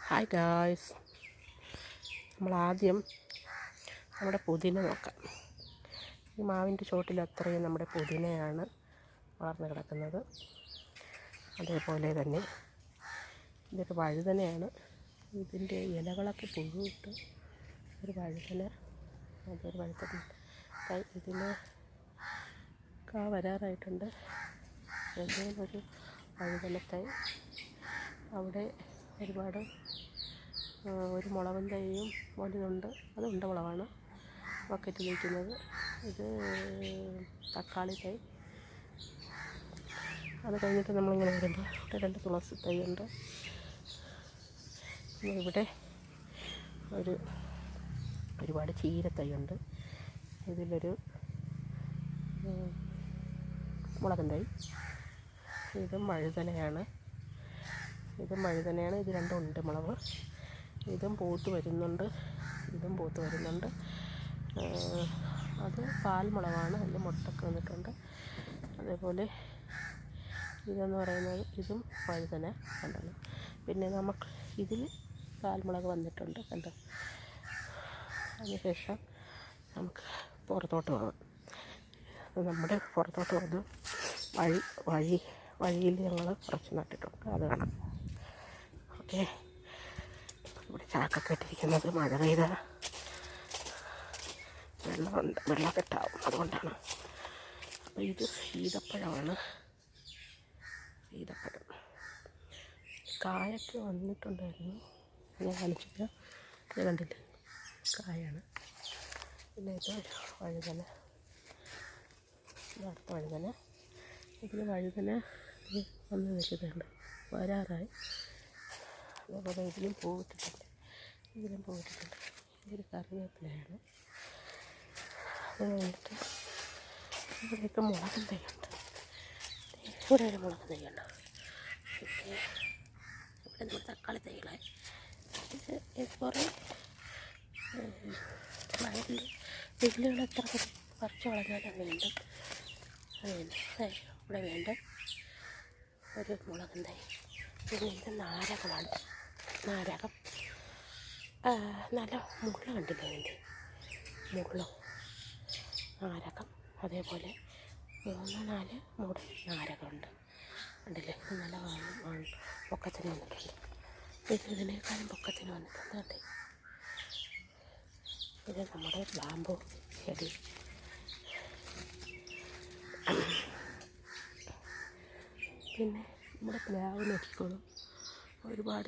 Hi guys, നമ്മളാദ്യം നമ്മുടെ പുതിന നോക്കാം. ഈ മാവിൻ്റെ ചോട്ടിൽ അത്രയും നമ്മുടെ പുതിനയാണ് വളർന്ന് കിടക്കുന്നത്. അതേപോലെ തന്നെ ഇതൊരു വഴുതനയാണ്. ഇതിൻ്റെ ഇലകളൊക്കെ പുഴുവിട്ട് ഒരു വഴുതന, അതൊരു വഴുതന. ഇതിന് കാ വരാറായിട്ടുണ്ട്. ഒരു വഴുതനത്തൈ അവിടെ ഒരുപാട് ഒരു മുളകും തൈയും വലുതുണ്ട്. അത് ഉണ്ടമുളകാണ് ബക്കറ്റിൽ വയ്ക്കുന്നത്. ഇത് തക്കാളി തൈ. അത് കഴിഞ്ഞിട്ട് നമ്മളിങ്ങനെ വരുമ്പോൾ ഇവിടെ 2 തുളസി തൈയുണ്ട്. ഇവിടെ ഒരുപാട് ചീരത്തൈയുണ്ട്. ഇതിലൊരു മുളകും തൈ. ഇതും വഴുതനയാണ്. ഇത് 2 ഉണ്ട് മുളക്. ഇതും പൂത്ത് വരുന്നുണ്ട്. അത് പാൽമുളകാണ്. അതിൽ മുട്ടൊക്കെ വന്നിട്ടുണ്ട്. അതേപോലെ ഇതെന്ന് പറയുന്നത് ഇതും വഴുതന കണ്ടല്ലോ. പിന്നെ നമുക്ക് ഇതിൽ പാൽമുളക് വന്നിട്ടുണ്ട് കണ്ടോ. അതിനുശേഷം നമുക്ക് പുറത്തോട്ട് പോകാം. നമ്മുടെ പുറത്തോട്ട് വന്ന് വഴിയിൽ ഞങ്ങൾ കുറച്ച് നട്ടിട്ടുണ്ട്. അത് കാണാം. ഓക്കെ, ഇവിടെ ചാക്കൊക്കെ ഇട്ടിരിക്കുന്നത് മഴ പെയ്ത വെള്ളക്കെട്ടാവും, അതുകൊണ്ടാണ്. അപ്പോൾ ഇത് സീതപ്പഴമാണ്. സീതപ്പഴം കായൊക്കെ വന്നിട്ടുണ്ടായിരുന്നു. ഞാൻ കാണിച്ചില്ല. ഇത് കണ്ടില്ല, കായാണ്. പിന്നെ ഇത് വഴുതന, അടുത്ത വഴുതന. ഇതിന് വഴുതന വന്ന് നിൽക്കുന്നുണ്ട്, വരാറായി. അതേപോലെ ഇതിലും പൂവിട്ടിട്ടുണ്ട്. ഇതൊരു കറിവേപ്പിലയാണ്. അത് കഴിഞ്ഞിട്ട് ഇവിടെയൊക്കെ മുളകും തൈയുണ്ട്. ഇവിടെ ഒരു മുളകും തൈയുണ്ട്. പിന്നെ ഇവിടെ നമ്മൾ തക്കാളി തൈകളായി. ഇത് കുറേ വയലിൽ വെല്ലുകൾ എത്ര പറിച്ച് വളർന്നാലും വീണ്ടും ഇവിടെ വീണ്ടും ഒരു മുളകും തൈ. പിന്നെ ഇത് നാരകമാണ്. നാരകം നല്ല മുള്ള കണ്ടില്ല, അതിൻ്റെ മുള്ളും നാരകം. അതേപോലെ 3-4 മൂട് നാരകമുണ്ട് കണ്ടില്ലേ. നല്ല പൊക്കത്തിന് വന്നിട്ടുണ്ട്. ഇതിനേക്കാളും പൊക്കത്തിന് വന്നിട്ടുണ്ട് കണ്ടേ. ഇത് നമ്മുടെ ബാമ്പു ചെടി. പിന്നെ നമ്മുടെ പ്ലാവ് നോക്കിക്കോളും. ഒരുപാട്